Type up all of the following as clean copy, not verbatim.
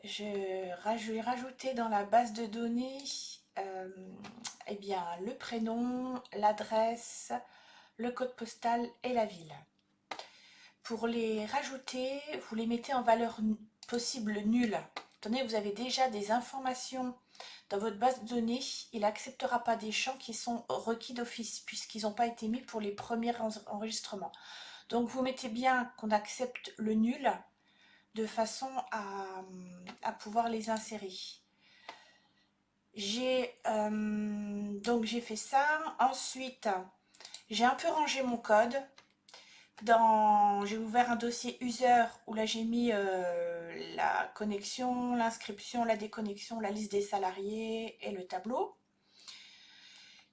Je vais rajouter dans la base de données eh bien, le prénom, l'adresse, le code postal et la ville. Pour les rajouter, vous les mettez en valeur possible nulle. Tenez, vous avez déjà des informations dans votre base de données. Il n'acceptera pas des champs qui sont requis d'office puisqu'ils n'ont pas été mis pour les premiers enregistrements. Donc vous mettez bien qu'on accepte le nul de façon à pouvoir les insérer. Donc j'ai fait ça. Ensuite, j'ai un peu rangé mon code. J'ai ouvert un dossier user où là j'ai mis la connexion, l'inscription, la déconnexion, la liste des salariés et le tableau.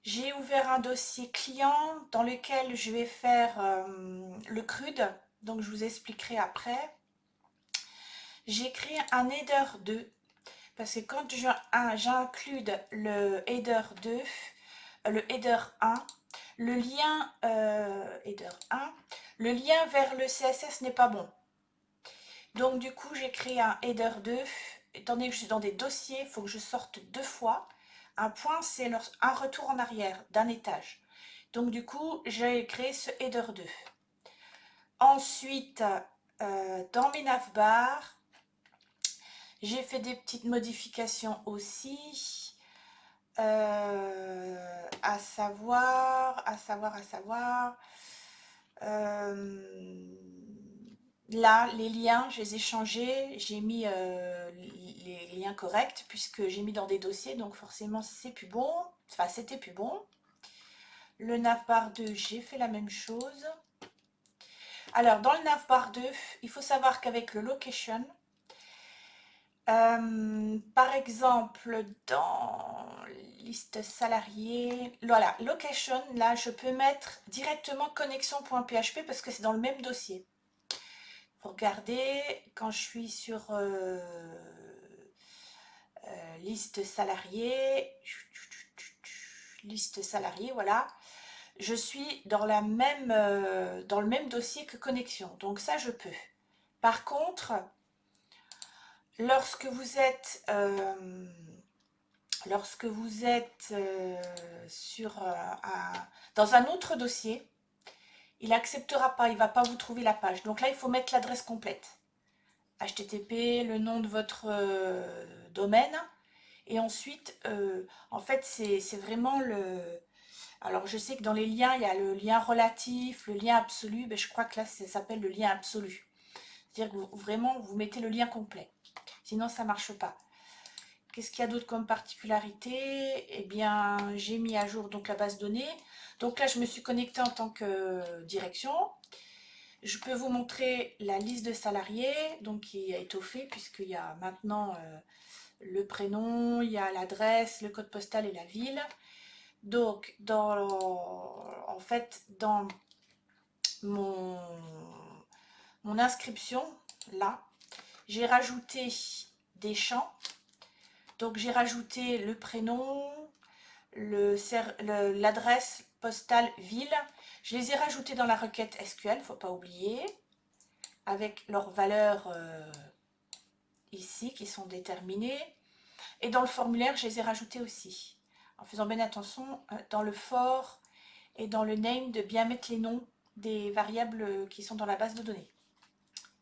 J'ai ouvert un dossier client dans lequel je vais faire le CRUD, donc je vous expliquerai après. J'ai créé un header 2 parce que quand j'inclus le header 2, le header 1, le lien header 1, le lien vers le CSS n'est pas bon. Donc du coup, j'ai créé un header 2. Étant donné que je suis dans des dossiers, il faut que je sorte 2 fois. Un point, c'est un retour en arrière d'un étage. Donc du coup, j'ai créé ce header 2. Ensuite, dans mes navbars, j'ai fait des petites modifications aussi. À savoir, là, les liens, je les ai changés, j'ai mis les liens corrects puisque j'ai mis dans des dossiers, donc forcément c'est plus bon, enfin c'était plus bon. Le navbar 2, j'ai fait la même chose. Alors dans le navbar 2, il faut savoir qu'avec le location, par exemple dans liste salariée, voilà, location, là je peux mettre directement connexion.php parce que c'est dans le même dossier. Vous regardez, quand je suis sur liste salariée, voilà, je suis dans le même dossier que connexion, donc ça je peux. Par contre, lorsque vous êtes dans un autre dossier, il n'acceptera pas, il ne va pas vous trouver la page. Donc là, il faut mettre l'adresse complète. HTTP, le nom de votre domaine. Et ensuite, en fait, c'est vraiment le... Alors, je sais que dans les liens, il y a le lien relatif, le lien absolu. Ben, je crois que là, ça s'appelle le lien absolu. C'est-à-dire que vraiment, vous mettez le lien complet. Sinon, ça ne marche pas. Qu'est-ce qu'il y a d'autre comme particularité? Eh bien, j'ai mis à jour donc la base de données. Donc là, je me suis connectée en tant que direction. Je peux vous montrer la liste de salariés, donc qui a étoffé, puisqu'il y a maintenant le prénom, il y a l'adresse, le code postal et la ville. Donc, en fait, dans mon inscription, là, j'ai rajouté des champs. Donc, j'ai rajouté le prénom, l'adresse postale ville. Je les ai rajoutés dans la requête SQL, il ne faut pas oublier, avec leurs valeurs ici qui sont déterminées. Et dans le formulaire, je les ai rajoutés aussi. En faisant bien attention dans le for et dans le name de bien mettre les noms des variables qui sont dans la base de données.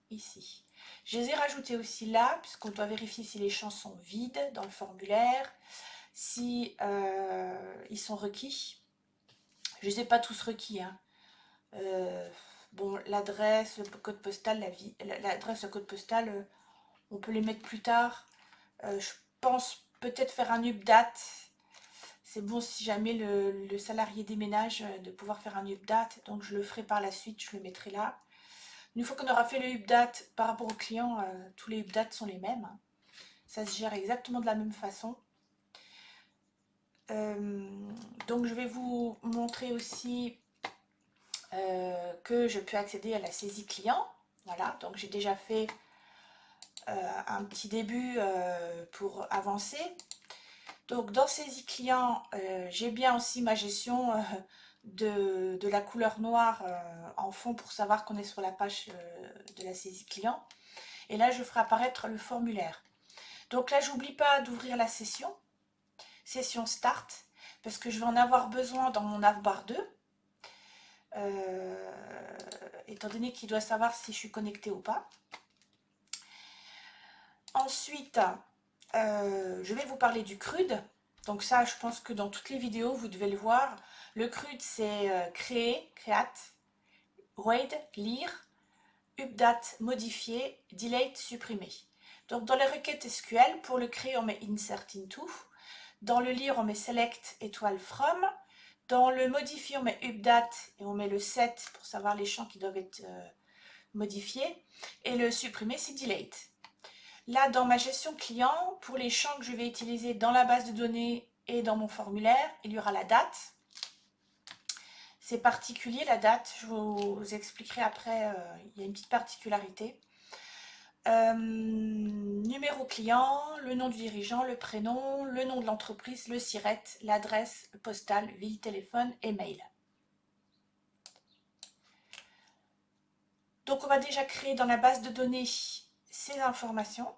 Ici. Je les ai rajoutés aussi là, puisqu'on doit vérifier si les champs sont vides dans le formulaire, si ils sont requis. Je ne les ai pas tous requis. Hein. Bon, l'adresse, le code postal, l'adresse, le code postal, on peut les mettre plus tard. Je pense peut-être faire un update. C'est bon si jamais le salarié déménage de pouvoir faire un update. Donc je le ferai par la suite, je le mettrai là. Une fois qu'on aura fait le update par rapport au client, tous les updates sont les mêmes. Hein. Ça se gère exactement de la même façon. Donc je vais vous montrer aussi que je peux accéder à la saisie client. Voilà, donc j'ai déjà fait un petit début pour avancer. Donc dans saisie client, j'ai bien aussi ma gestion de la couleur noire en fond pour savoir qu'on est sur la page de la saisie client. Et là, je ferai apparaître le formulaire. Donc là, j'oublie pas d'ouvrir la session Start, parce que je vais en avoir besoin dans mon Navbar 2. Étant donné qu'il doit savoir si je suis connectée ou pas. Ensuite, je vais vous parler du CRUD. Donc ça, je pense que dans toutes les vidéos, vous devez le voir. Le CRUD, c'est créer, create, read, lire, update, modifier, delete, supprimer. Donc dans les requêtes SQL, pour le créer, on met insert into. Dans le lire, on met select étoile from. Dans le modifier, on met update et on met le set pour savoir les champs qui doivent être modifiés. Et le supprimer, c'est delete. Là, dans ma gestion client, pour les champs que je vais utiliser dans la base de données et dans mon formulaire, il y aura la date. C'est particulier la date, je vous expliquerai après, il y a une petite particularité. Numéro client, le nom du dirigeant, le prénom, le nom de l'entreprise, le SIRET, l'adresse postale, ville, téléphone et mail. Donc on va déjà créer dans la base de données ces informations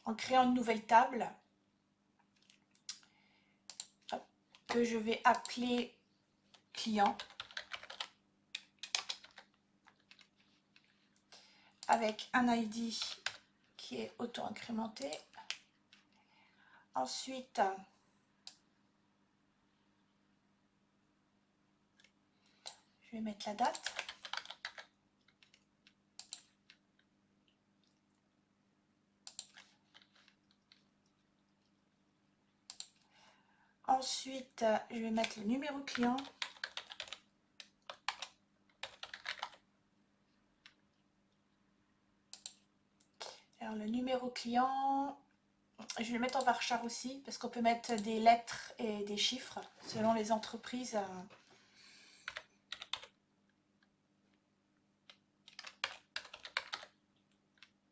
en créant une nouvelle table que je vais appeler client avec un ID qui est auto-incrémenté. Ensuite, je vais mettre la date. Ensuite, je vais mettre le numéro client. Alors, le numéro client, je vais le mettre en varchar aussi, parce qu'on peut mettre des lettres et des chiffres selon les entreprises.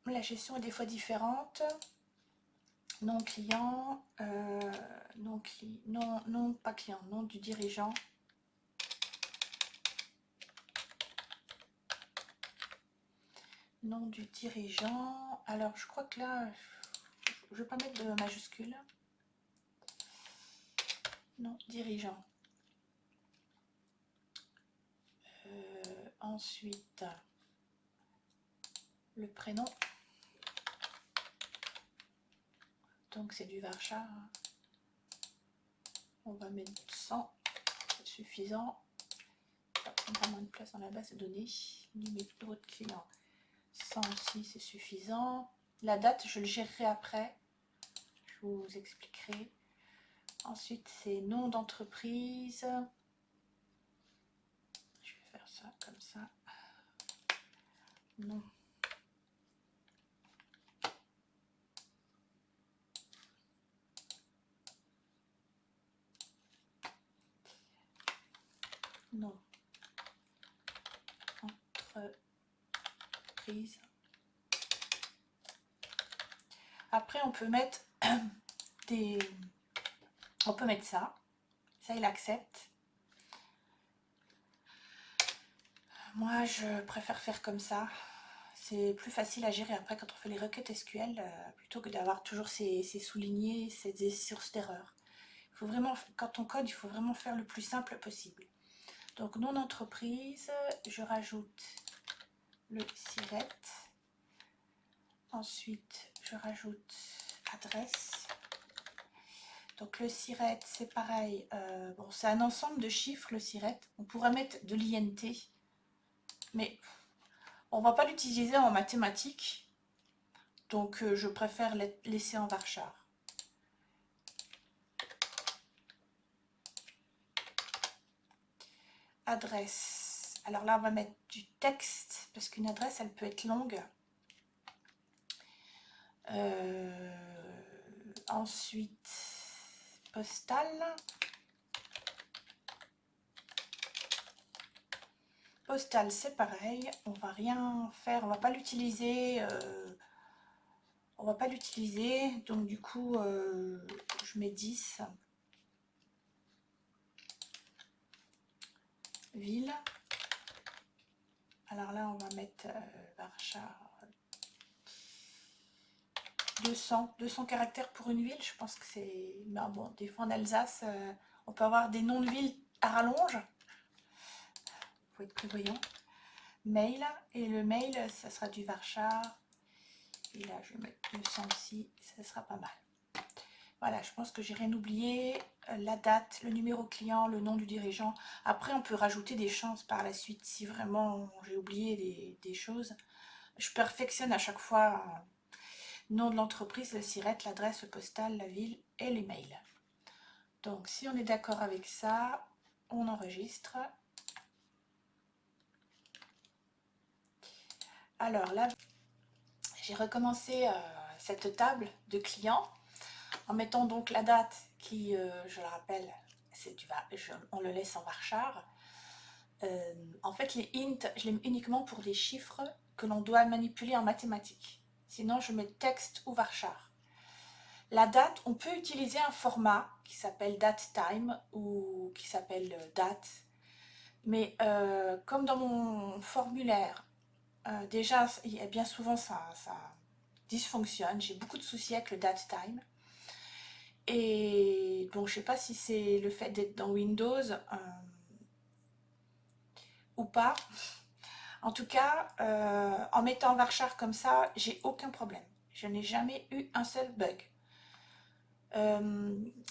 La gestion est des fois différente. Nom client, non, pas client, nom du dirigeant. Nom du dirigeant. Alors, je crois que là, je ne vais pas mettre de majuscule. Nom dirigeant. Ensuite, le prénom. Donc, c'est du varchar. On va mettre 100, c'est suffisant. Ça prendra moins de place dans la base de données. Numéro de client. 100 aussi, c'est suffisant. La date, je le gérerai après. Je vous expliquerai. Ensuite, c'est nom d'entreprise. Je vais faire ça comme ça. Nom. Nom. Entreprise. Après, on peut mettre des... On peut mettre ça. Ça, il accepte. Moi, je préfère faire comme ça. C'est plus facile à gérer après quand on fait les requêtes SQL, plutôt que d'avoir toujours ces soulignés, ces sources d'erreur. Il faut vraiment, quand on code, il faut vraiment faire le plus simple possible. Donc, nom d'entreprise, je rajoute le SIRET. Ensuite, je rajoute adresse. Donc, le SIRET, c'est pareil. Bon, c'est un ensemble de chiffres, le SIRET. On pourrait mettre de l'INT, mais on ne va pas l'utiliser en mathématiques. Donc, je préfère laisser en varchar. Adresse. Alors là, on va mettre du texte, parce qu'une adresse, elle peut être longue. Ensuite, postale. Postale, c'est pareil. On va rien faire, on va pas l'utiliser. On va pas l'utiliser. Donc, du coup, je mets 10. Ville. Alors là, on va mettre varchar 200 caractères pour une ville, je pense que c'est... Ben bon, des fois en Alsace, on peut avoir des noms de villes à rallonge. Faut être prévoyant. Mail, et le mail, ça sera du Varchar. Et là, je vais mettre 200 aussi, ça sera pas mal. Voilà, je pense que j'ai rien oublié. La date, le numéro client, le nom du dirigeant. Après, on peut rajouter des chances par la suite si vraiment j'ai oublié des choses. Je perfectionne à chaque fois nom de l'entreprise, le SIRET, l'adresse postale, la ville et l'email. Donc, si on est d'accord avec ça, on enregistre. Alors là, j'ai recommencé cette table de clients en mettant donc la date qui, je le rappelle, on le laisse en varchar. En fait, les int, je les mets uniquement pour des chiffres que l'on doit manipuler en mathématiques. Sinon, je mets texte ou varchar. La date, on peut utiliser un format qui s'appelle datetime ou qui s'appelle date. Mais comme dans mon formulaire, déjà, bien souvent, ça dysfonctionne. J'ai beaucoup de soucis avec le datetime. Et bon, je ne sais pas si c'est le fait d'être dans Windows ou pas. En tout cas, en mettant varchar comme ça, j'ai aucun problème. Je n'ai jamais eu un seul bug.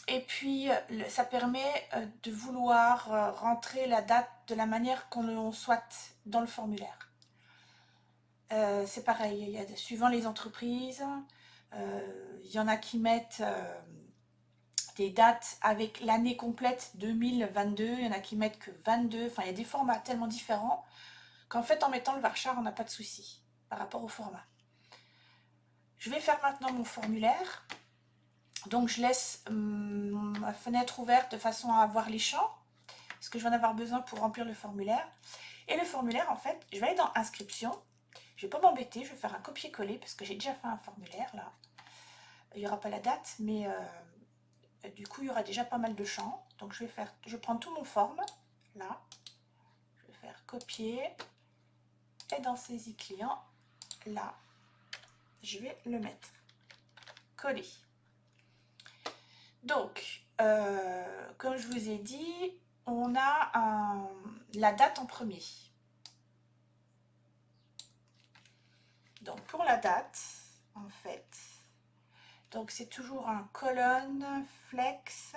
Et puis, ça permet de vouloir rentrer la date de la manière qu'on souhaite dans le formulaire. C'est pareil, suivant les entreprises, il y en a qui mettent des dates avec l'année complète 2022, il y en a qui mettent que 22, enfin il y a des formats tellement différents qu'en fait en mettant le varchar on n'a pas de souci par rapport au format. Je vais faire maintenant mon formulaire, donc je laisse ma fenêtre ouverte de façon à avoir les champs, parce que je vais en avoir besoin pour remplir le formulaire. Et le formulaire en fait, je vais aller dans inscription, je ne vais pas m'embêter, je vais faire un copier-coller parce que j'ai déjà fait un formulaire là. Il n'y aura pas la date, mais du coup il y aura déjà pas mal de champs. Donc je prends tout mon forme, là, je vais faire copier, et dans saisie client, là, je vais le mettre, coller. Donc, comme je vous ai dit, on a la date en premier. Donc pour la date, en fait, donc c'est toujours un colonne, flex,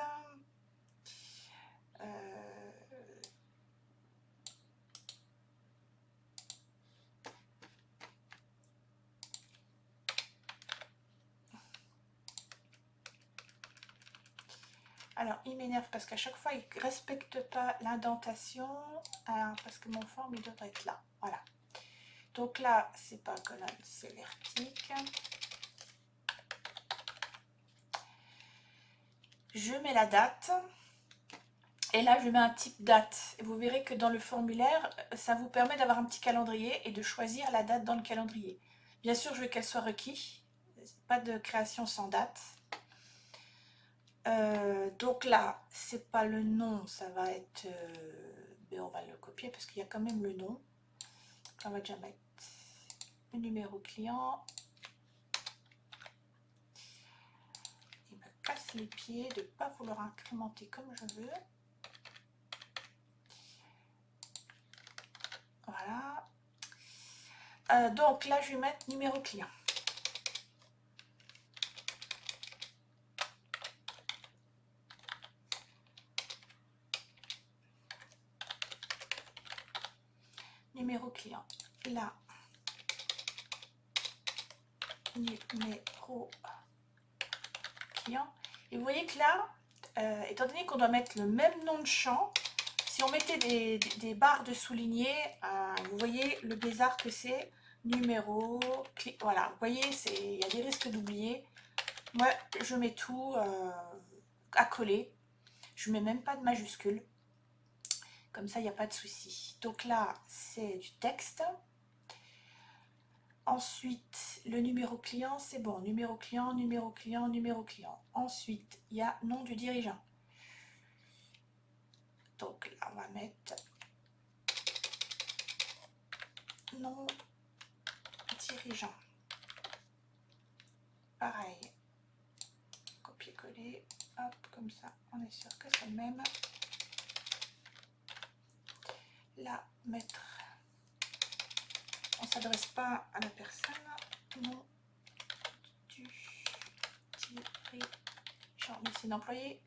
alors il m'énerve parce qu'à chaque fois il ne respecte pas l'indentation, parce que mon forme il devrait être là, voilà. Donc là c'est pas colonne, c'est vertique. Je mets la date. Et là, je mets un type date. Et vous verrez que dans le formulaire, ça vous permet d'avoir un petit calendrier et de choisir la date dans le calendrier. Bien sûr, je veux qu'elle soit requise. Pas de création sans date. Donc là, c'est pas le nom, ça va être... mais on va le copier parce qu'il y a quand même le nom. Donc on va déjà mettre le numéro client. Il me casse les pieds de ne pas vouloir incrémenter comme je veux. Voilà. Donc là, je vais mettre numéro client. Numéro client. Là, numéro client. Et vous voyez que là, étant donné qu'on doit mettre le même nom de champ, si on mettait des barres de souligner, vous voyez le bizarre que c'est, numéro, voilà, vous voyez, il y a des risques d'oublier. Moi, je mets tout à coller, je mets même pas de majuscule, comme ça, il n'y a pas de souci. Donc là, c'est du texte. Ensuite, le numéro client, c'est bon. Numéro client, numéro client, numéro client. Ensuite, il y a nom du dirigeant. Donc là, on va mettre nom dirigeant. pareil, copier-coller, hop, comme ça, on est sûr que c'est le même. Là, mettre, on ne s'adresse pas à la personne, non, du dirigeant, mais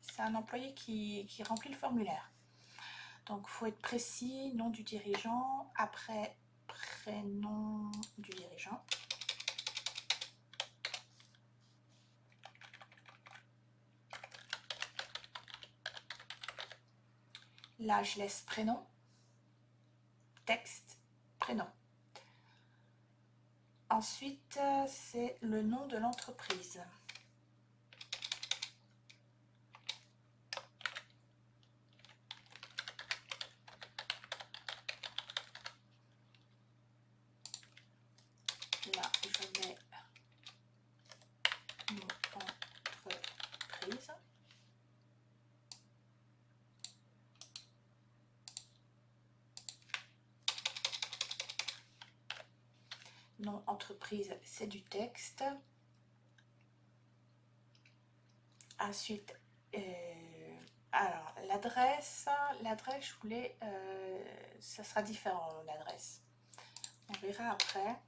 c'est un employé qui remplit le formulaire. Donc, il faut être précis, nom du dirigeant, après prénom du dirigeant. Là, je laisse prénom, texte, prénom. Ensuite, c'est le nom de l'entreprise. Là, je mets mon entreprise. Nom entreprise, c'est du texte. Ensuite, alors l'adresse, je voulais, ça sera différent l'adresse. On verra après.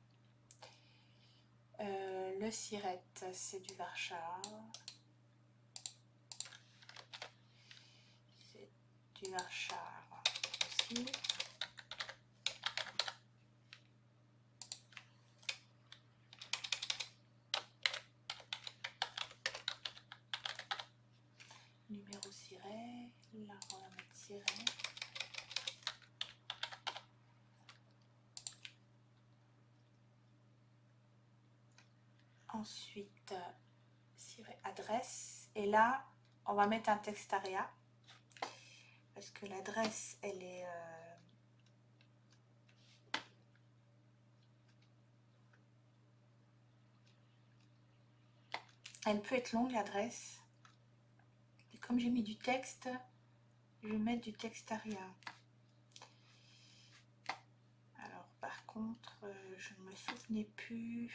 Le Sirette, c'est du Warschau. C'est du Warschau aussi. Numéro Siret, là on va mettre Siret. Ensuite, adresse. Et là, on va mettre un textariat. Parce que l'adresse, elle est... elle peut être longue, l'adresse. Et comme j'ai mis du texte, je vais mettre du textariat. Alors, par contre, je ne me souvenais plus...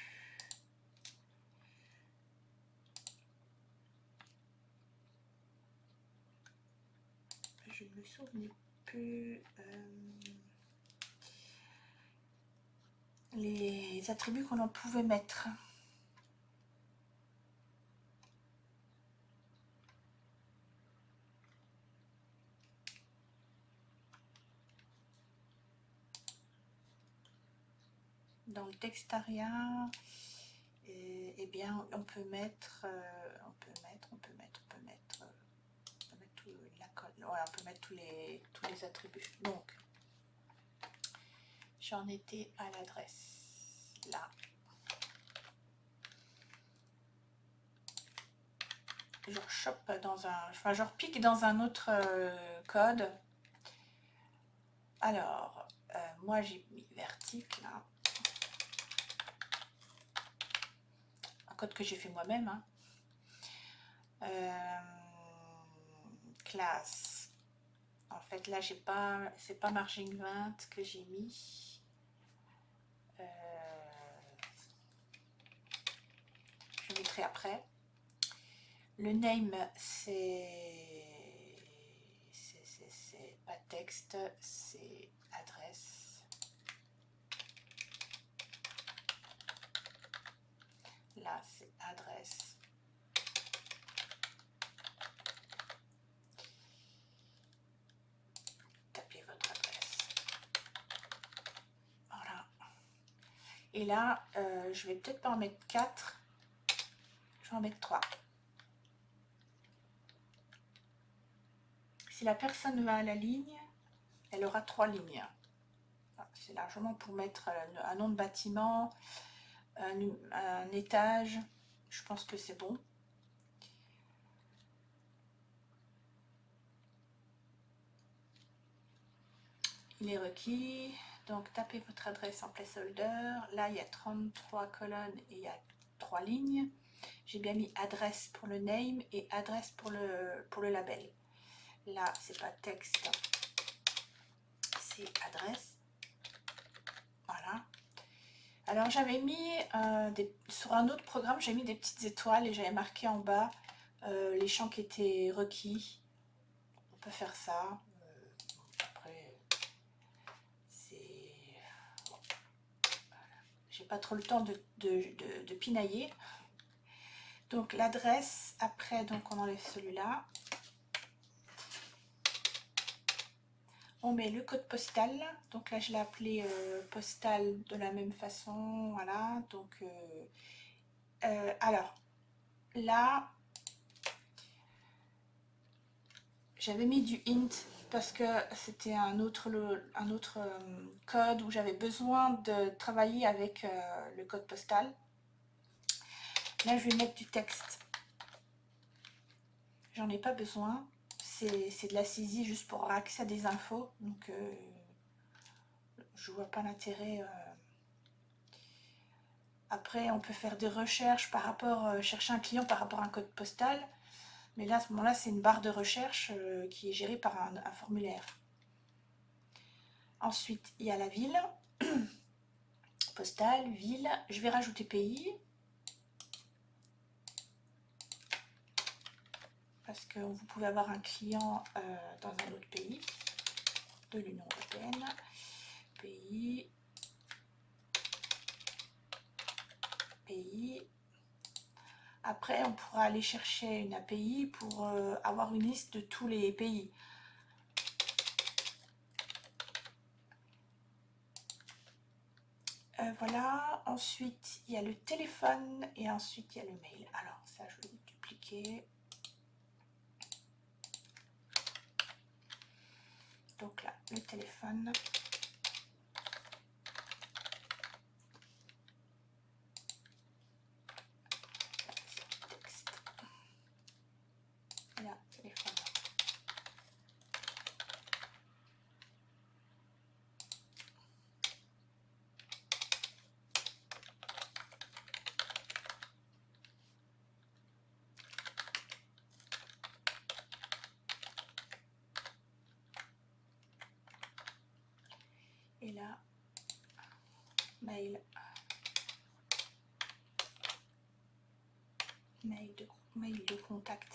Je ne me souvenais plus les attributs qu'on en pouvait mettre. Dans le textariat, eh bien, on peut mettre tous les attributs. Donc, j'en étais à l'adresse, là. Je rechoppe dans un... Enfin, je repique dans un autre code. Alors, moi, j'ai mis vertic, là. Un code que j'ai fait moi-même, hein. Classe. En fait, là, j'ai pas, c'est pas margin 20 que j'ai mis. Je mettrai après. Le name, c'est pas texte, c'est adresse. Là, c'est adresse. Tapez votre adresse. Voilà. Et là, je vais peut-être pas en mettre 4. Je vais en mettre 3. Si la personne va à la ligne, elle aura 3 lignes. C'est largement pour mettre un nom de bâtiment, un étage. Je pense que c'est bon. Il est requis. Donc, tapez votre adresse en placeholder. Là, il y a 33 colonnes et il y a 3 lignes. J'ai bien mis adresse pour le name et adresse pour le label. Là, c'est pas texte, c'est adresse. Voilà. Alors j'avais mis sur un autre programme, j'ai mis des petites étoiles et j'avais marqué en bas les champs qui étaient requis. On peut faire ça. Après, c'est... J'ai pas trop le temps de pinailler. Donc l'adresse, après, donc on enlève celui-là. On met le code postal, donc là je l'ai appelé postal de la même façon, voilà, donc alors là j'avais mis du int parce que c'était un autre code où j'avais besoin de travailler avec le code postal. Là je vais mettre du texte, j'en ai pas besoin, c'est de la saisie juste pour avoir accès à des infos, donc je vois pas l'intérêt. Après, on peut faire des recherches par rapport, chercher un client par rapport à un code postal. Mais là, à ce moment-là, c'est une barre de recherche qui est gérée par un formulaire. Ensuite, il y a la ville. Postale, ville. Je vais rajouter pays. Parce que vous pouvez avoir un client dans un autre pays de l'Union européenne. Pays. Pays. Après, on pourra aller chercher une API pour avoir une liste de tous les pays. Voilà, ensuite il y a le téléphone et ensuite il y a le mail. Alors ça je vais dupliquer. Donc là, le téléphone. Texte. Là, téléphone. Et là, mail. Mail de contact.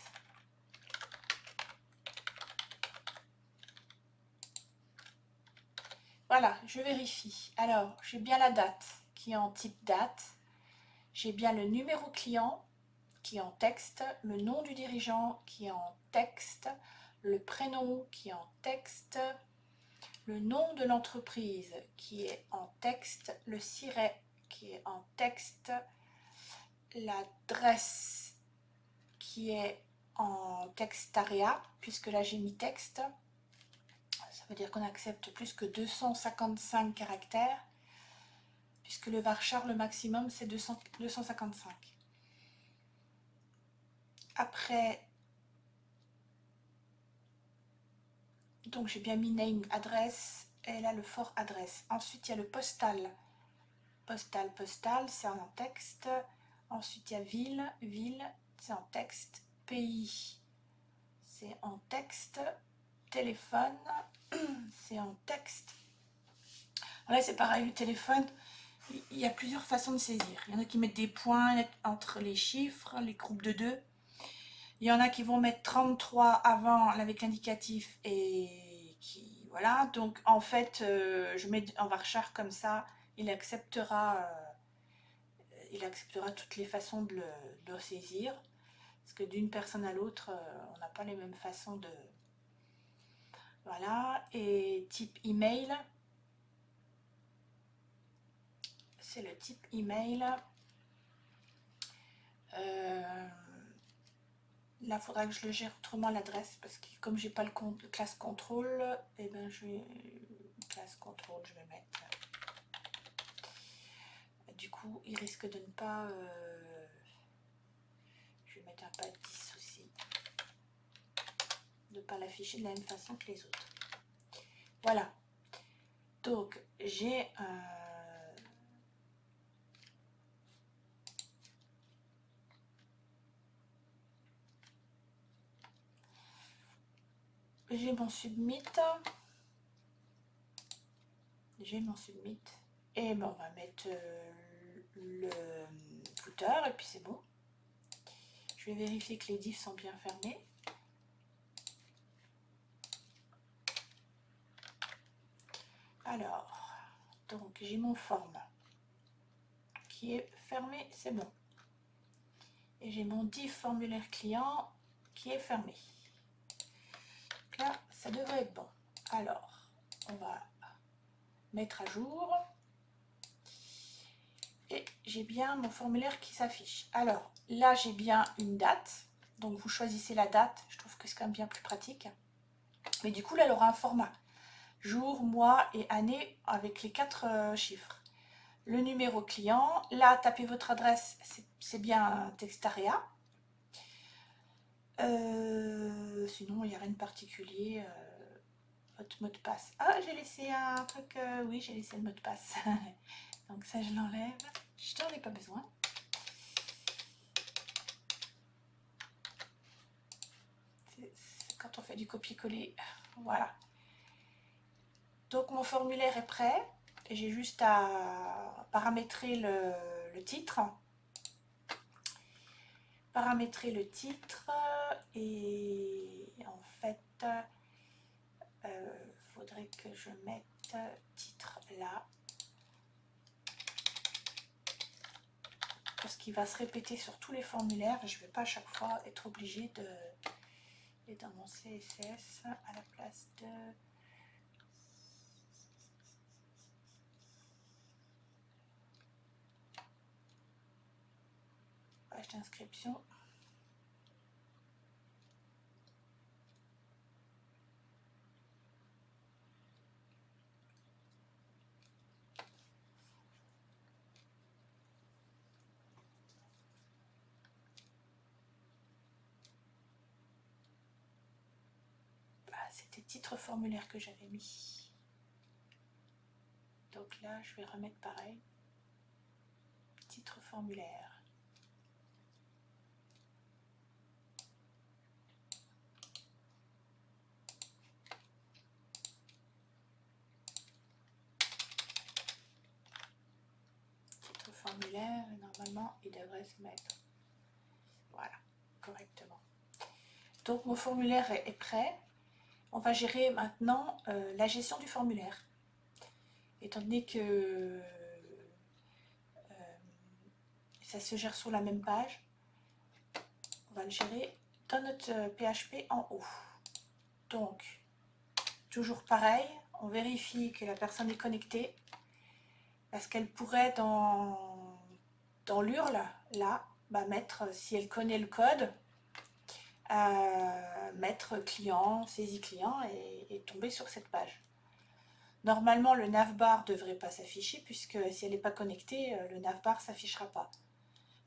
Voilà, je vérifie. Alors, j'ai bien la date qui est en type date. J'ai bien le numéro client qui est en texte, le nom du dirigeant qui est en texte, le prénom qui est en texte, le nom de l'entreprise qui est en texte, le siret qui est en texte, l'adresse qui est en textaria, puisque là j'ai mis texte. Ça veut dire qu'on accepte plus que 255 caractères, puisque le varchar, le maximum, c'est 255. Après, donc j'ai bien mis name, adresse, et là le fort adresse. Ensuite, il y a le postal. Postal, c'est en texte. Ensuite, il y a ville, c'est en texte. Pays, c'est en texte. Téléphone, c'est en texte. Là, c'est pareil, le téléphone, il y a plusieurs façons de saisir. Il y en a qui mettent des points entre les chiffres, les groupes de 2. Il y en a qui vont mettre 33 avant avec l'indicatif et qui... Voilà, donc en fait, je mets un varchar comme ça, il acceptera toutes les façons de le saisir. Parce que d'une personne à l'autre, on n'a pas les mêmes façons de... Voilà, et type email, c'est le type email. Là, il faudra que je le gère autrement l'adresse parce que comme j'ai pas le classe contrôle, et ben je vais classe contrôle, je vais mettre. Du coup, il risque de ne pas. Je vais mettre un pas 10 aussi, de ne pas l'afficher de la même façon que les autres. Voilà. Donc j'ai mon submit. Et ben on va mettre le footer et puis c'est bon. Je vais vérifier que les diffs sont bien fermés. Alors, donc j'ai mon forme qui est fermé, c'est bon. Et j'ai mon diff formulaire client qui est fermé. Donc là, ça devrait être bon. Alors, on va mettre à jour. Et j'ai bien mon formulaire qui s'affiche. Alors, là, j'ai bien une date. Donc, vous choisissez la date. Je trouve que c'est quand même bien plus pratique. Mais du coup, là, elle aura un format. Jour, mois et année avec les 4 chiffres. Le numéro client. Là, tapez votre adresse. C'est bien un Textaria. Sinon, il n'y a rien de particulier. Votre mot de passe. Ah, j'ai laissé un truc. Oui, j'ai laissé le mot de passe. Donc ça, je l'enlève. Je n'en ai pas besoin. C'est quand on fait du copier-coller. Voilà. Donc mon formulaire est prêt. Et j'ai juste à paramétrer le titre. Paramétrer le titre. Et en fait, faudrait que je mette titre là. Parce qu'il va se répéter sur tous les formulaires et je ne vais pas à chaque fois être obligée de... Et dans mon CSS, à la place de... Page d'inscription. C'était titre formulaire que j'avais mis. Donc là, je vais remettre pareil. Titre formulaire. Titre formulaire, et normalement, il devrait se mettre. Voilà, correctement. Donc mon formulaire est prêt. On va gérer maintenant la gestion du formulaire. Étant donné que ça se gère sur la même page, on va le gérer dans notre PHP en haut. Donc, toujours pareil, on vérifie que la personne est connectée parce qu'elle pourrait dans l'URL, là, mettre, si elle connaît le code, mettre client, saisie client et tomber sur cette page. Normalement, le navbar ne devrait pas s'afficher puisque si elle n'est pas connectée, le navbar ne s'affichera pas.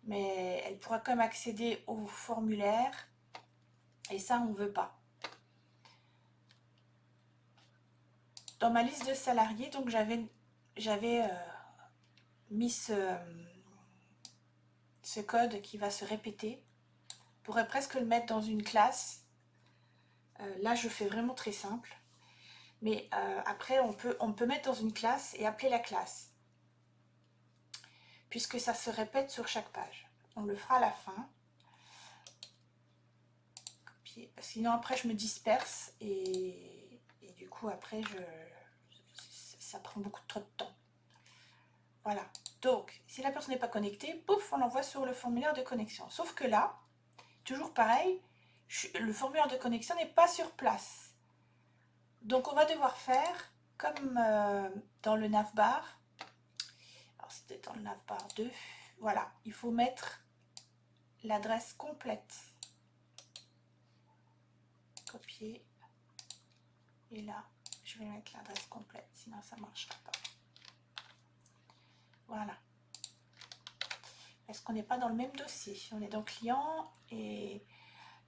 Mais elle pourra quand même accéder au formulaire et ça, on ne veut pas. Dans ma liste de salariés, donc j'avais mis ce code qui va se répéter. Je pourrais presque le mettre dans une classe. Là, je fais vraiment très simple. Mais après, on peut mettre dans une classe et appeler la classe. Puisque ça se répète sur chaque page. On le fera à la fin. Copier. Sinon, après, je me disperse et du coup, après, ça prend beaucoup trop de temps. Voilà. Donc, si la personne n'est pas connectée, pouf, on l'envoie sur le formulaire de connexion. Sauf que là, toujours pareil, le formulaire de connexion n'est pas sur place. Donc, on va devoir faire comme dans le navbar. Alors, c'était dans le navbar 2. Voilà, il faut mettre l'adresse complète. Copier. Et là, je vais mettre l'adresse complète, sinon ça ne marchera pas. Voilà. Parce qu'on n'est pas dans le même dossier. On est dans client et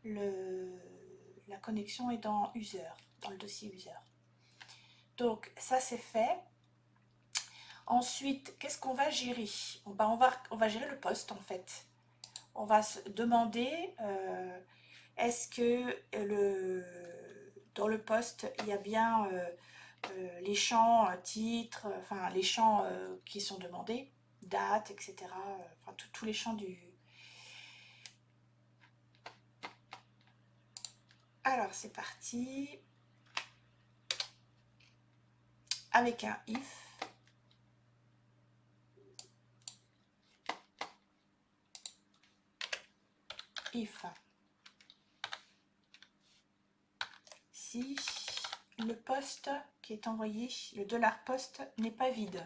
la connexion est dans user, dans le dossier user. Donc ça c'est fait. Ensuite, qu'est-ce qu'on va gérer? on va gérer le poste en fait. On va se demander est-ce que dans le poste il y a bien les champs titres, enfin les champs qui sont demandés. date, etc. Enfin, tous les champs du... Alors, c'est parti. Avec un if. If. Si le poste qui est envoyé, le dollar poste, n'est pas vide.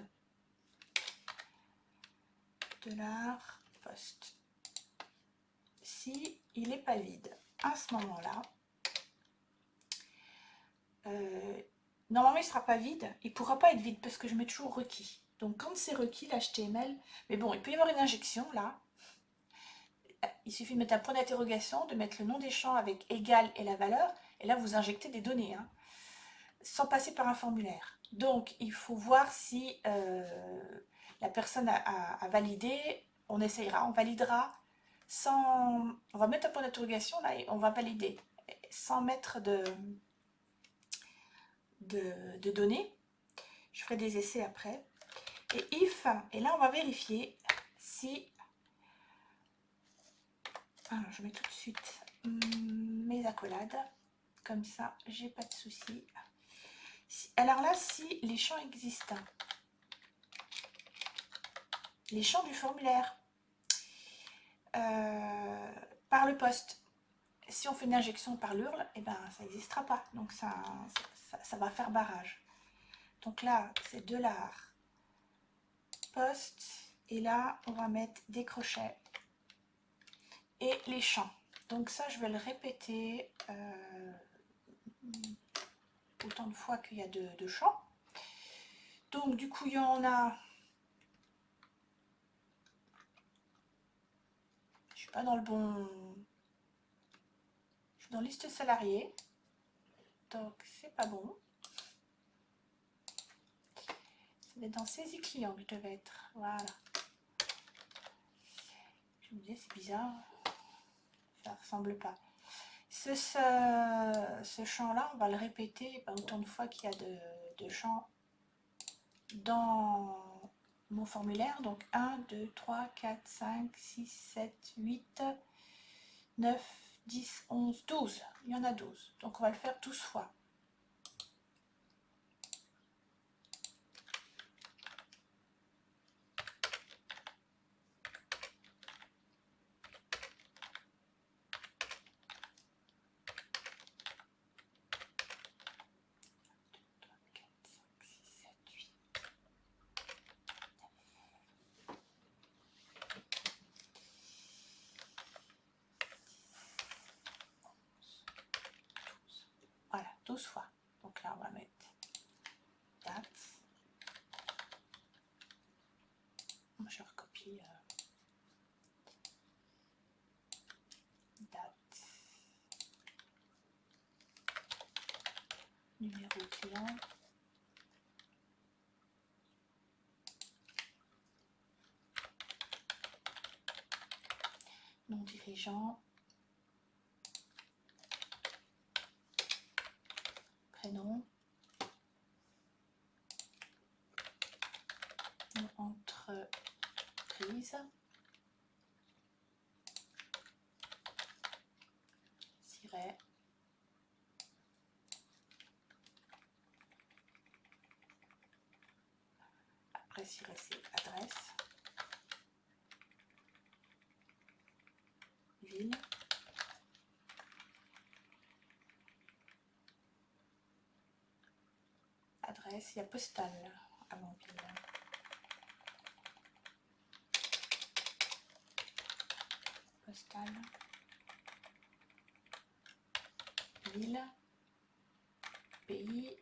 Dollar poste. Si il n'est pas vide, à ce moment-là, normalement il ne sera pas vide, il ne pourra pas être vide parce que je mets toujours requis. Donc quand c'est requis, l'HTML, mais bon, il peut y avoir une injection là. Il suffit de mettre un point d'interrogation, de mettre le nom des champs avec égal et la valeur, et là vous injectez des données, hein, sans passer par un formulaire. Donc il faut voir si la personne a validé, on essayera, on validera sans... On va mettre un point d'interrogation là et on va valider, sans mettre de données. Je ferai des essais après. Et if, et là on va vérifier si... Alors, je mets tout de suite mes accolades, comme ça j'ai pas de soucis. Alors là, si les champs existent, les champs du formulaire, par le poste, si on fait une injection par l'URL, et ben ça n'existera pas, donc ça va faire barrage. Donc là c'est $, poste, et là on va mettre des crochets et les champs. Donc ça je vais le répéter autant de fois qu'il y a de champs. Donc du coup il y en a, je suis pas dans le bon, je suis dans liste salariée, donc c'est pas bon. C'est dans saisie client que je devais être, voilà. Je me disais c'est bizarre, ça ressemble pas. Ce champ-là, on va le répéter autant de fois qu'il y a de champs dans mon formulaire. Donc 1, 2, 3, 4, 5, 6, 7, 8, 9, 10, 11, 12. Il y en a 12. Donc on va le faire 12 fois. Voilà, 12 fois. Donc là, on va mettre date. Je recopie date, numéro client, nom dirigeant, prénom, nom entreprise, siret, après siret c'est adresse, ville, adresse, il y a postal avant ville. Postal, ville, pays,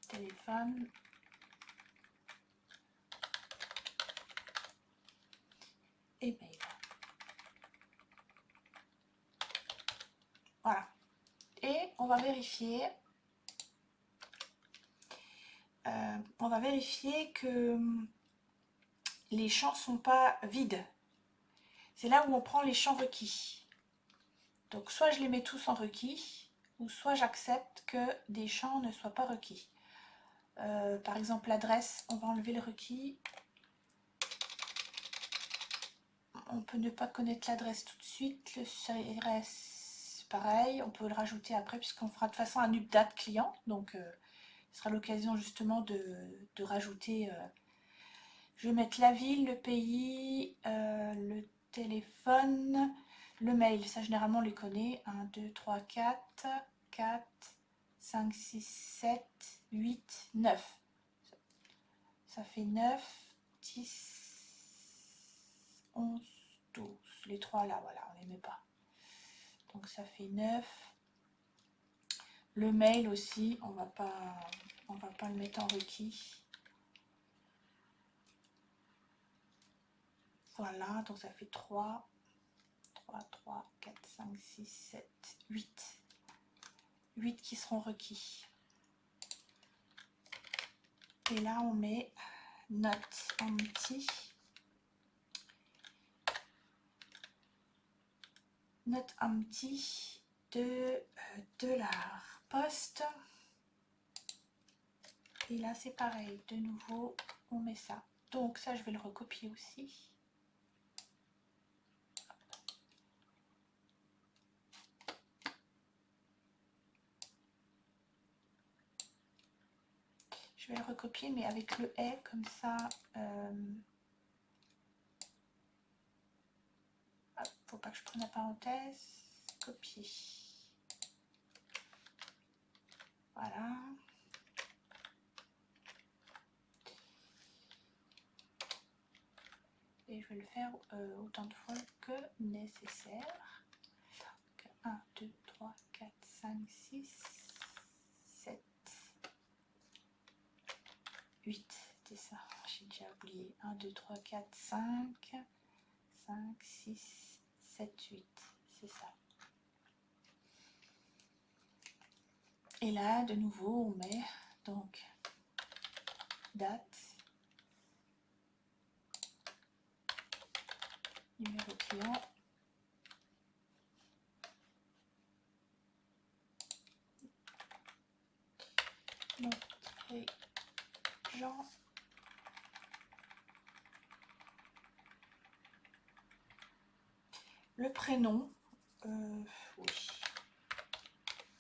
téléphone, et mail. Voilà. Et on va vérifier. Que les champs ne sont pas vides. C'est là où on prend les champs requis. Donc soit je les mets tous en requis, ou soit j'accepte que des champs ne soient pas requis. Par exemple, l'adresse, on va enlever le requis. On peut ne pas connaître l'adresse tout de suite. Le CRS, pareil, on peut le rajouter après puisqu'on fera de toute façon un update client. Donc, ce sera l'occasion justement de rajouter. Je vais mettre la ville, le pays, le téléphone, le mail. Ça, généralement, on les connaît. 1, 2, 3, 4, 4, 5, 6, 7, 8, 9. Ça fait 9, 10, 11, 12. Les trois là, voilà, on les met pas. Donc ça fait 9. Le mail aussi, on va pas le mettre en requis. Voilà, donc ça fait 3, 3, 3, 4, 5, 6, 7, 8. 8 qui seront requis. Et là, on met note empty. Note empty de $. Poste. Et là, c'est pareil. De nouveau, on met ça. Donc ça, je vais le recopier aussi. Je vais le recopier, mais avec le « est », comme ça. Faut pas que je prenne la parenthèse. Copier. Voilà. Et je vais le faire autant de fois que nécessaire. Donc, 1, 2, 3, 4, 5, 6, 7, 8. C'est ça, j'ai déjà oublié. 1, 2, 3, 4, 5, 5, 6, 7, 8. C'est ça. Et là, de nouveau, on met donc date, numéro client, notre Jean, le prénom, oui,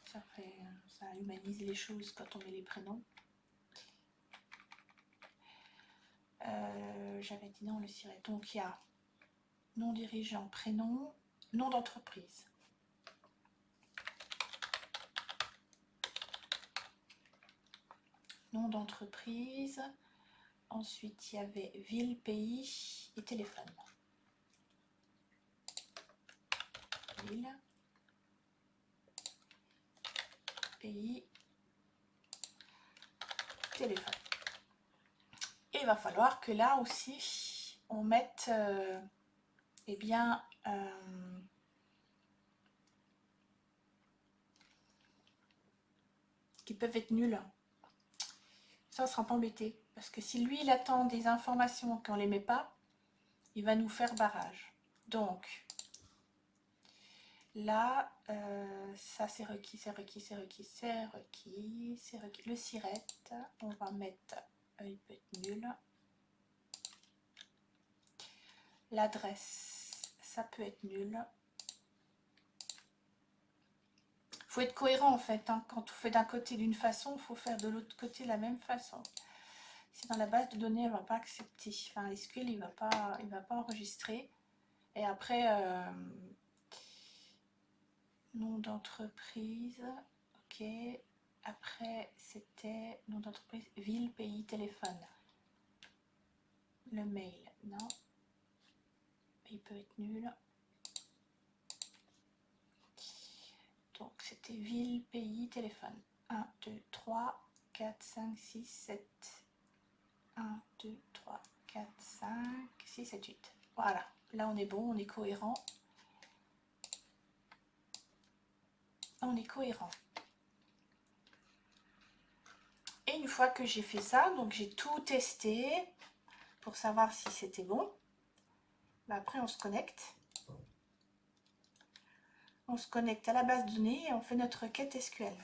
ça humanise les choses quand on met les prénoms. J'avais dit non, le siret. Donc il y a nom dirigeant, prénom, nom d'entreprise. Nom d'entreprise. Ensuite, il y avait ville, pays et téléphone. Ville, pays, téléphone. Et il va falloir que là aussi, on mette, eh bien, qui peuvent être nuls. Ça, on sera pas embêté. Parce que si lui, il attend des informations qu'on ne les met pas, il va nous faire barrage. Donc, là, ça c'est requis, c'est requis, c'est requis, c'est requis, c'est requis. Le siret, on va mettre, il peut être nul. L'adresse, ça peut être nul. Faut être cohérent en fait, hein. Quand on fait d'un côté d'une façon, il faut faire de l'autre côté de la même façon. Si dans la base de données, elle ne va pas accepter. Enfin, SQL, il va pas enregistrer. Et après, nom d'entreprise, ok. Après, c'était nom d'entreprise, ville, pays, téléphone. Le mail, non. Il peut être nul. Donc, c'était ville, pays, téléphone. 1, 2, 3, 4, 5, 6, 7. 1, 2, 3, 4, 5, 6, 7, 8. Voilà, là on est bon, on est cohérent. On est cohérent. Et une fois que j'ai fait ça, donc j'ai tout testé pour savoir si c'était bon. Bah après on se connecte. On se connecte à la base de données et on fait notre requête SQL.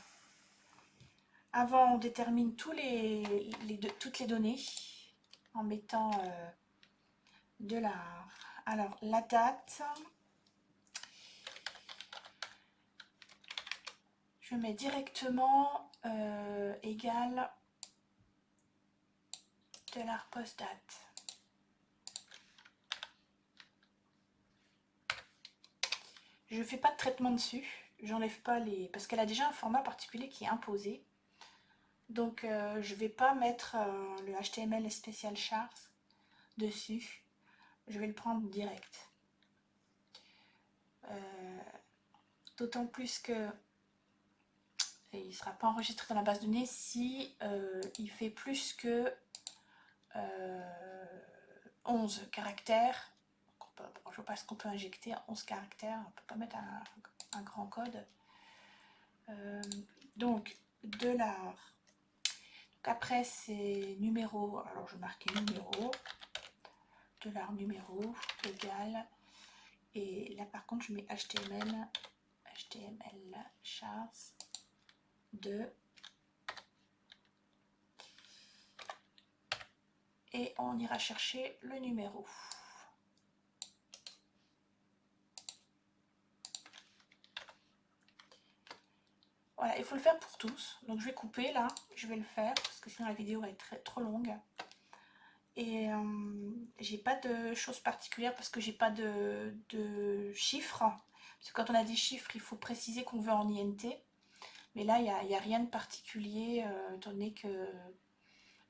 Avant, on détermine toutes les données en mettant $. Alors, la date, je mets directement égale $post-date. Je ne fais pas de traitement dessus, j'enlève pas les... parce qu'elle a déjà un format particulier qui est imposé. Donc je ne vais pas mettre le HTML spécial chars dessus, je vais le prendre direct. D'autant plus que il ne sera pas enregistré dans la base de données si il fait plus que 11 caractères. Je ne sais pas ce qu'on peut injecter 11 caractères, on ne peut pas mettre un grand code. Donc, $. Donc après, c'est numéro. Alors, je marquais numéro. $ numéro égal. Et là, par contre, je mets HTML chars 2. Et on ira chercher le numéro. Voilà, il faut le faire pour tous. Donc je vais couper là, je vais le faire parce que sinon la vidéo va être trop longue. Et j'ai pas de choses particulières parce que j'ai pas de chiffres. Parce que quand on a des chiffres, il faut préciser qu'on veut en INT. Mais là, il n'y a rien de particulier étant donné que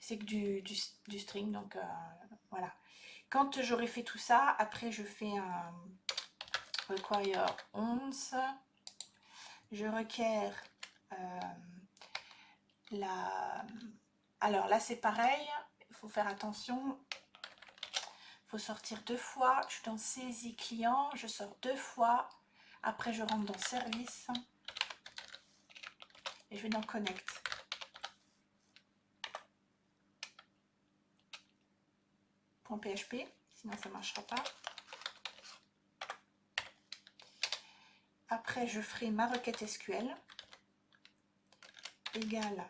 c'est que du string. Donc voilà. Quand j'aurai fait tout ça, après je fais un require once. Je requiers alors là c'est pareil, il faut faire attention, il faut sortir 2 fois, je suis dans saisie client, je sors 2 fois, après je rentre dans service et je vais dans connect. .php, sinon ça ne marchera pas. Après je ferai ma requête SQL égale.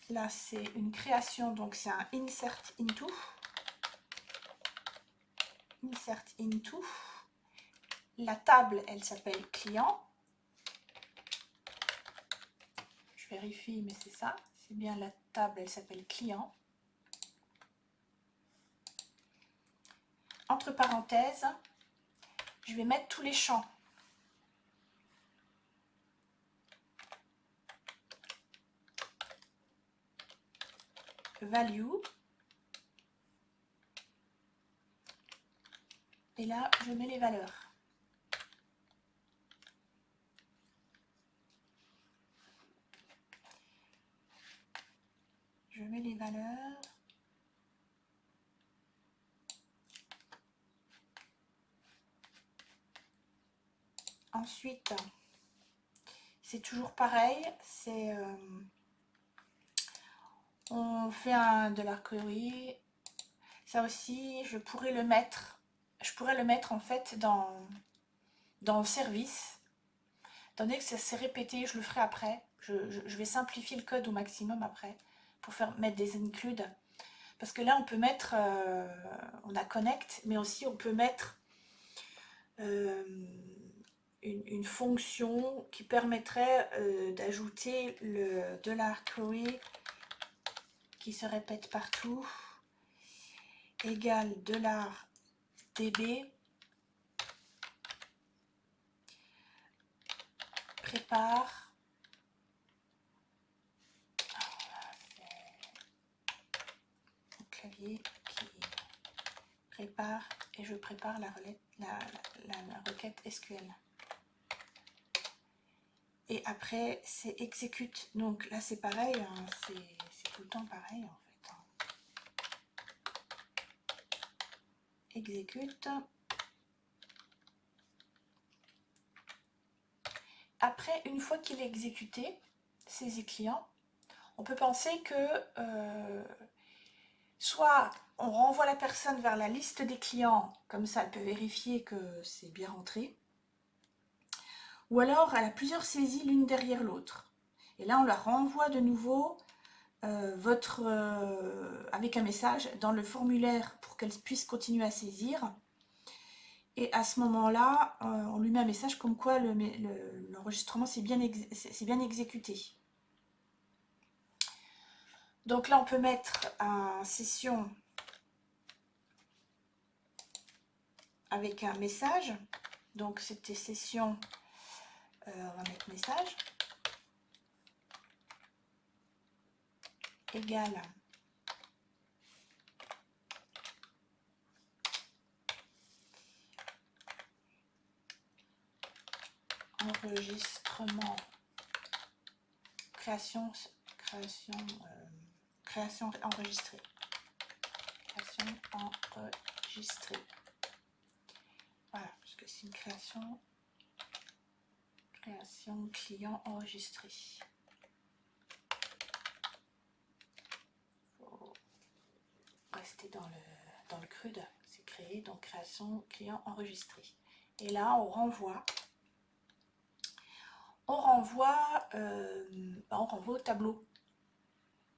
Là, c'est une création, donc c'est un insert into. Insert into. La table, elle s'appelle client. Je vérifie, mais c'est ça. C'est bien la table, elle s'appelle client. Entre parenthèses, je vais mettre tous les champs. Value. Et là, je mets les valeurs. Je mets les valeurs. Ensuite, c'est toujours pareil. C'est on fait un $query. Ça aussi, je pourrais le mettre. Je pourrais le mettre en fait dans le service. Étant donné que ça s'est répété, je le ferai après. Je vais simplifier le code au maximum après pour mettre des includes. Parce que là, on peut mettre, on a connect, mais aussi on peut mettre une fonction qui permettrait d'ajouter le $query qui se répète partout égale $db prépare mon clavier qui prépare et je prépare la requête SQL. Et après, c'est exécute. Donc là, c'est pareil, hein, c'est tout le temps pareil en fait. Exécute. Après, une fois qu'il est exécuté, saisie client, on peut penser que soit on renvoie la personne vers la liste des clients, comme ça elle peut vérifier que c'est bien rentré, ou alors elle a plusieurs saisies l'une derrière l'autre. Et là, on la renvoie de nouveau avec un message dans le formulaire pour qu'elle puisse continuer à saisir. Et à ce moment-là, on lui met un message comme quoi l'enregistrement s'est bien exécuté. Donc là, on peut mettre en session avec un message. Donc c'était session, on va mettre message, égale enregistrement, création enregistrée. Création enregistrée. Voilà, parce que c'est une création client enregistrée. Faut rester dans le crude. C'est créé, donc création client enregistrée. Et là, on renvoie au tableau,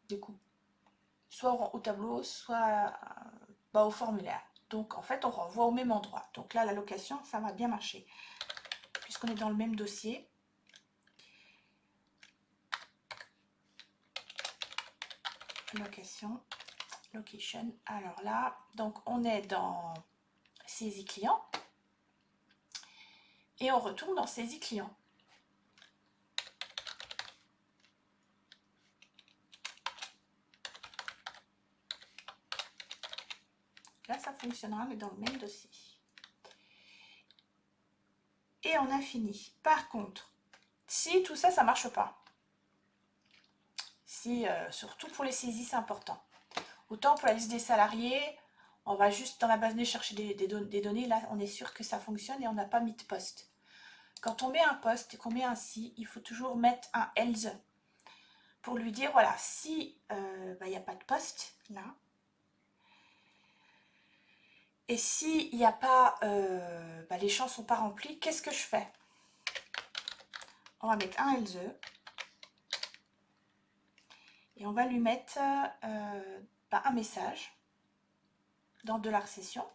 du coup. Soit au tableau, soit au formulaire. Donc, en fait, on renvoie au même endroit. Donc là, la location, ça va bien marcher. Puisqu'on est dans le même dossier. Location. Alors là, donc on est dans saisie client. Et on retourne dans saisie client. Là, ça fonctionnera, mais dans le même dossier. Et on a fini. Par contre, si tout ça, ça ne marche pas, si, surtout pour les saisies, c'est important. Autant pour la liste des salariés, on va juste dans la base de données chercher des données. Là, on est sûr que ça fonctionne et on n'a pas mis de poste. Quand on met un poste et qu'on met un si, il faut toujours mettre un else pour lui dire, voilà, si il n'y a pas de poste, là, et s'il n'y a pas, les champs ne sont pas remplis, qu'est-ce que je fais? On va mettre un else et on va lui mettre un message dans $session.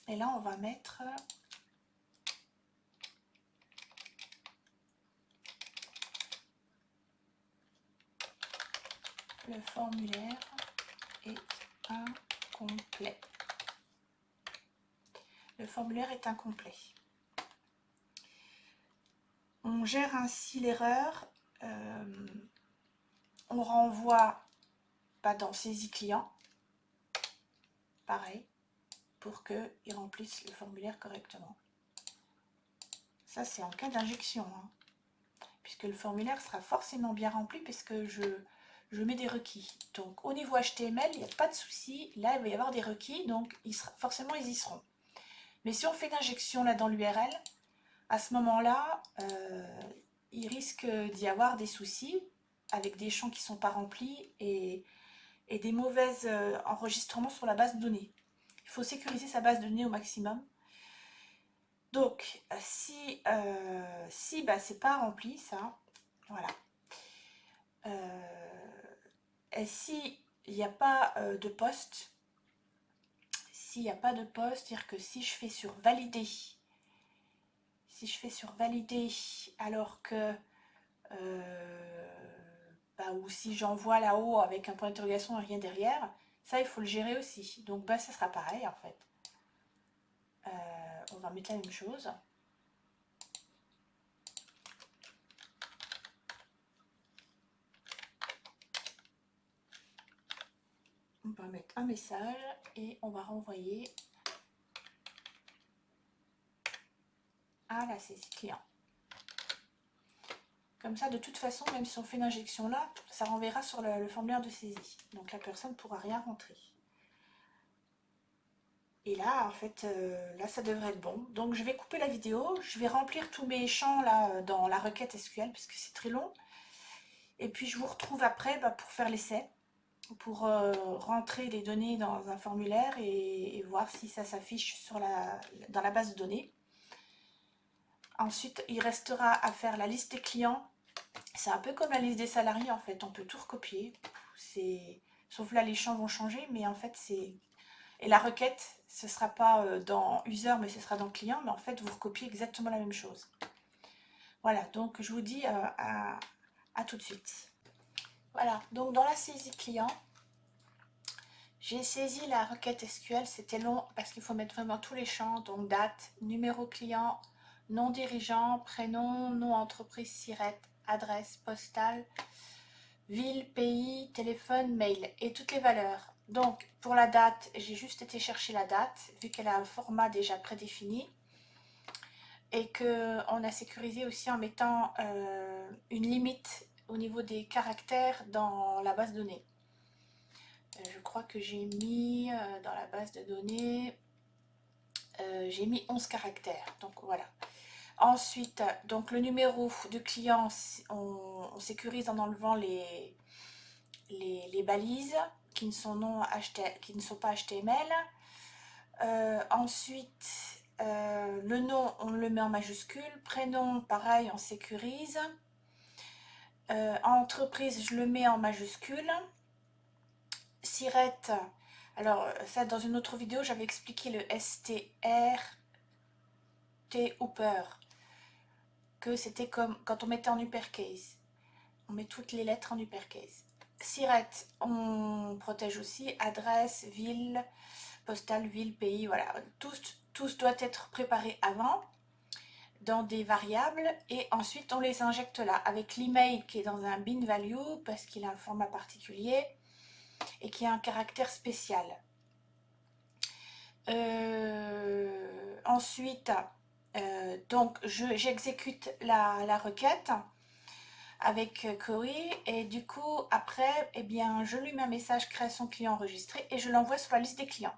Et là, on va mettre le formulaire est incomplet. Le formulaire est incomplet. On gère ainsi l'erreur. On renvoie dans saisie client. Pareil, pour qu'ils remplissent le formulaire correctement. Ça, c'est en cas d'injection. Puisque le formulaire sera forcément bien rempli puisque je mets des requis. Donc, au niveau HTML, il n'y a pas de souci. Là, il va y avoir des requis, donc forcément, ils y seront. Mais si on fait d'injection là dans l'URL, à ce moment-là, il risque d'y avoir des soucis avec des champs qui ne sont pas remplis et des mauvais enregistrements sur la base de données. Il faut sécuriser sa base de données au maximum. Donc, si c'est pas rempli, ça, voilà. Et s'il n'y a pas de poste, c'est-à-dire que si je fais sur valider, alors que ou si j'envoie là-haut avec un point d'interrogation et rien derrière, ça il faut le gérer aussi. Donc ça sera pareil en fait. On va mettre la même chose. On va mettre un message et on va renvoyer à la saisie client. Comme ça, de toute façon, même si on fait l'injection là, ça renverra sur le formulaire de saisie. Donc la personne ne pourra rien rentrer. Et là, en fait, là, ça devrait être bon. Donc je vais couper la vidéo. Je vais remplir tous mes champs là dans la requête SQL, puisque c'est très long. Et puis je vous retrouve après pour faire l'essai. pour rentrer les données dans un formulaire et voir si ça s'affiche dans la base de données. Ensuite, il restera à faire la liste des clients. C'est un peu comme la liste des salariés en fait, on peut tout recopier. Sauf là, les champs vont changer, mais en fait, c'est... Et la requête, ce ne sera pas dans user, mais ce sera dans client, mais en fait, vous recopiez exactement la même chose. Voilà, donc je vous dis à tout de suite. Voilà, donc dans la saisie client, j'ai saisi la requête SQL, c'était long parce qu'il faut mettre vraiment tous les champs, donc date, numéro client, nom dirigeant, prénom, nom entreprise, SIRET, adresse postale, ville, pays, téléphone, mail et toutes les valeurs. Donc pour la date, j'ai juste été chercher la date vu qu'elle a un format déjà prédéfini et qu'on a sécurisé aussi en mettant une limite au niveau des caractères dans la base de données. Je crois que j'ai mis dans la base de données, j'ai mis 11 caractères. Donc voilà. Ensuite, donc le numéro de client, on sécurise en enlevant les balises qui ne sont pas HTML. Ensuite, le nom, on le met en majuscule. Prénom, pareil, on sécurise. Entreprise, je le mets en majuscule. SIRET, alors ça dans une autre vidéo, j'avais expliqué le STR, T-Hooper, que c'était comme quand on mettait en uppercase. On met toutes les lettres en uppercase. SIRET, on protège aussi adresse, ville, postale, ville, pays, voilà. Tous doit être préparé avant dans des variables et ensuite on les injecte là avec l'email qui est dans un bin value parce qu'il a un format particulier et qui a un caractère spécial. Ensuite, donc j'exécute la requête avec query et du coup après eh bien je lui mets un message création client enregistré et je l'envoie sur la liste des clients.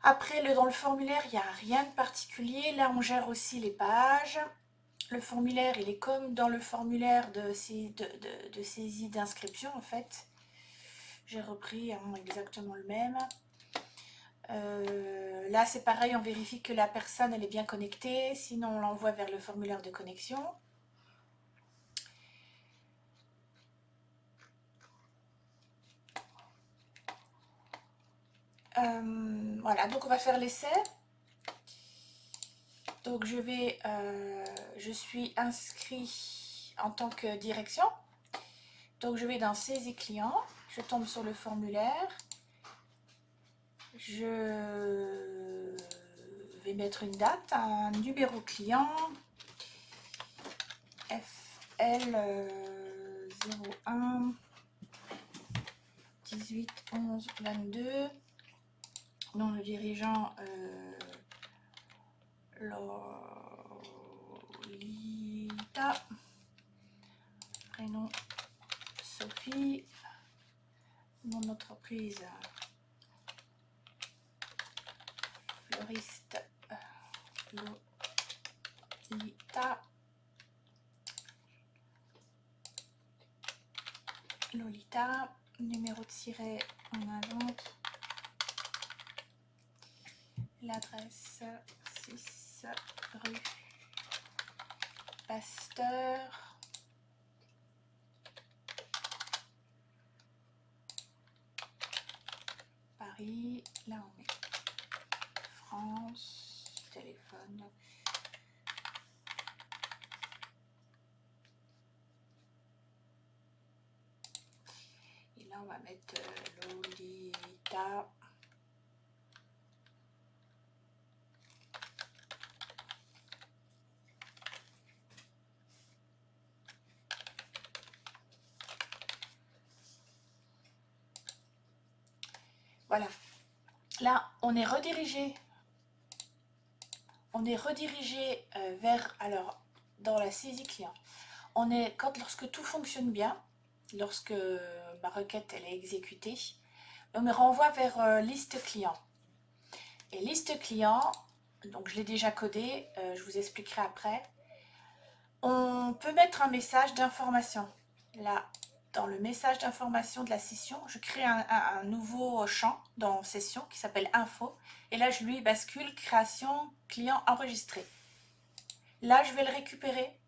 Après dans le formulaire il n'y a rien de particulier, là on gère aussi les pages. Le formulaire il est comme dans le formulaire de saisie d'inscription en fait. J'ai repris exactement le même. Là c'est pareil, on vérifie que la personne elle est bien connectée, sinon on l'envoie vers le formulaire de connexion. Voilà, donc on va faire l'essai. Donc je suis inscrit en tant que direction. Donc je vais dans saisie client, je tombe sur le formulaire. Je vais mettre une date, un numéro client, FL 01 18 11 22. Nom le dirigeant Lolita. Prénom Sophie. Nom d'entreprise fleuriste Lolita. Lolita. Numéro de siret, on invente. L'adresse 6 rue Pasteur. Paris. Là on met France. Téléphone. Et là on va mettre Lolita. Voilà. Là, on est redirigé. On est redirigé vers, alors, dans la saisie client. Lorsque tout fonctionne bien, lorsque ma requête elle est exécutée, on me renvoie vers liste client. Et liste client, donc je l'ai déjà codé, je vous expliquerai après. On peut mettre un message d'information. Là, dans le message d'information de la session, je crée un nouveau champ dans session qui s'appelle info. Et là, je lui bascule création client enregistré. Là, je vais le récupérer.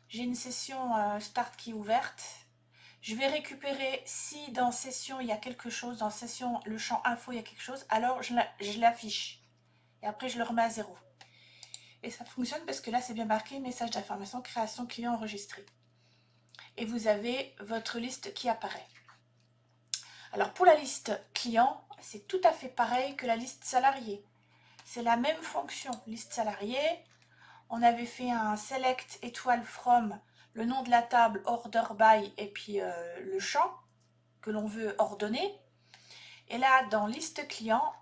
J'ai une session start qui est ouverte. Je vais récupérer si dans session il y a quelque chose, dans session le champ info il y a quelque chose, alors je l'affiche. Et après, je le remets à 0. Et ça fonctionne parce que là, c'est bien marqué message d'information, création client enregistré. Et vous avez votre liste qui apparaît. Alors pour la liste client, c'est tout à fait pareil que la liste salarié. C'est la même fonction. Liste salariée, on avait fait un select étoile from, le nom de la table, order by, et puis le champ que l'on veut ordonner. Et là, dans liste client,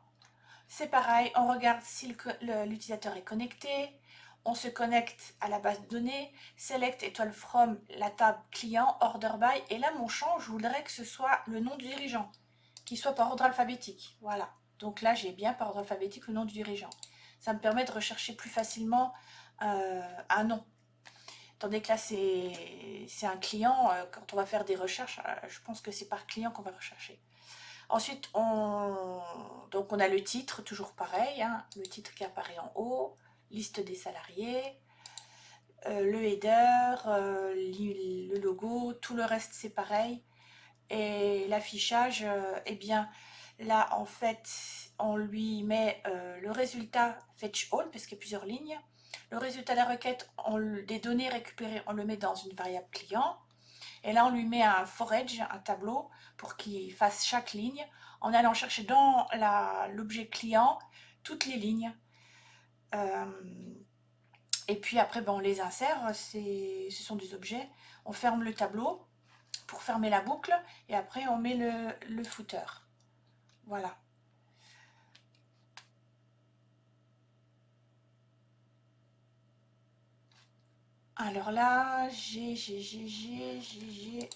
c'est pareil, on regarde si l'utilisateur est connecté, on se connecte à la base de données, select étoile from la table client, order by, et là mon champ, je voudrais que ce soit le nom du dirigeant, qu'il soit par ordre alphabétique, voilà. Donc là j'ai bien par ordre alphabétique le nom du dirigeant. Ça me permet de rechercher plus facilement un nom. Tandis que là c'est un client, quand on va faire des recherches, je pense que c'est par client qu'on va rechercher. Ensuite, donc on a le titre, toujours pareil, hein, le titre qui apparaît en haut, liste des salariés, le header, le logo, tout le reste c'est pareil. Et l'affichage, eh bien là en fait, on lui met le résultat fetch all, parce qu'il y a plusieurs lignes. Le résultat de la requête, des données récupérées, on le met dans une variable client. Et là, on lui met un forage, un tableau, pour qu'il fasse chaque ligne, en allant chercher dans l'objet client toutes les lignes. Et puis après, ben, on les insère, ce sont des objets. On ferme le tableau pour fermer la boucle, et après on met le footer. Voilà. Alors là, j'ai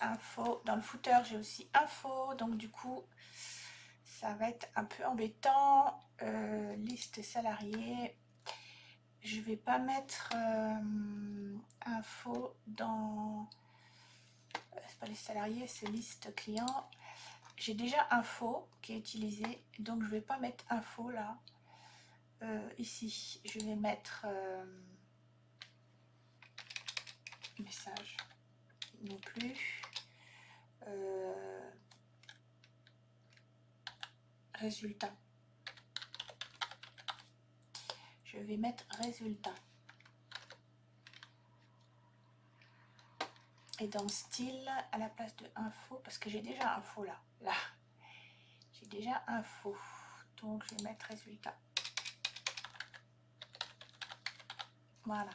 info. Dans le footer, j'ai aussi info. Donc du coup, ça va être un peu embêtant. Liste salariée. Je vais pas mettre info dans... C'est pas les salariés, c'est liste client. J'ai déjà info qui est utilisée. Donc je vais pas mettre info là. Ici, je vais mettre... message non plus, résultat, je vais mettre résultat, et dans style à la place de info, parce que j'ai déjà info là j'ai déjà info, donc je vais mettre résultat. Voilà.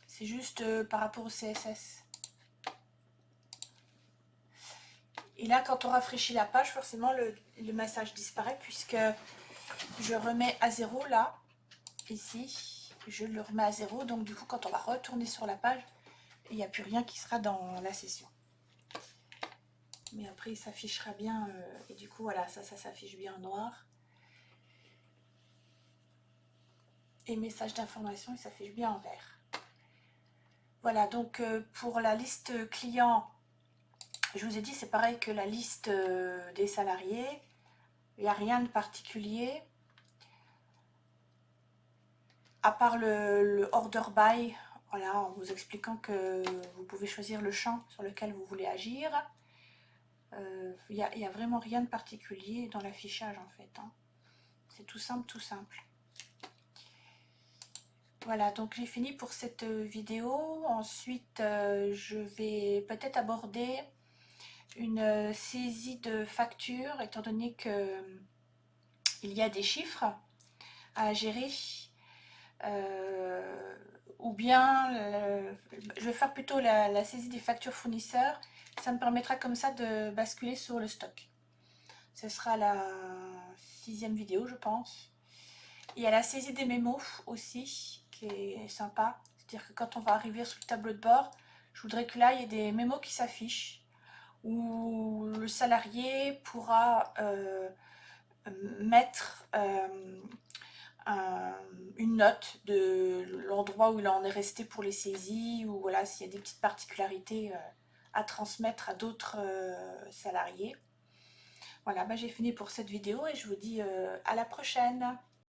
C'est juste par rapport au CSS. Et là, quand on rafraîchit la page, forcément, le message disparaît, puisque je remets à 0 là, ici. Je le remets à 0. Donc, du coup, quand on va retourner sur la page, il n'y a plus rien qui sera dans la session. Mais après, il s'affichera bien. Et du coup, voilà, ça s'affiche bien en noir. Et message d'information, il s'affiche bien en vert. Voilà, donc pour la liste client, je vous ai dit, c'est pareil que la liste des salariés. Il n'y a rien de particulier. À part le order by, voilà, en vous expliquant que vous pouvez choisir le champ sur lequel vous voulez agir. Il n'y a vraiment rien de particulier dans l'affichage en fait. Hein. C'est tout simple, tout simple. Voilà, donc j'ai fini pour cette vidéo. Ensuite, je vais peut-être aborder une saisie de facture, étant donné que il y a des chiffres à gérer. Ou bien, je vais faire plutôt la saisie des factures fournisseurs. Ça me permettra comme ça de basculer sur le stock. Ce sera la 6e vidéo, je pense. Il y a la saisie des mémos aussi, qui est sympa. C'est-à-dire que quand on va arriver sur le tableau de bord, je voudrais que là, il y ait des mémos qui s'affichent, où le salarié pourra mettre une note de l'endroit où il en est resté pour les saisies, ou voilà, s'il y a des petites particularités à transmettre à d'autres salariés. Voilà, bah, j'ai fini pour cette vidéo et je vous dis à la prochaine.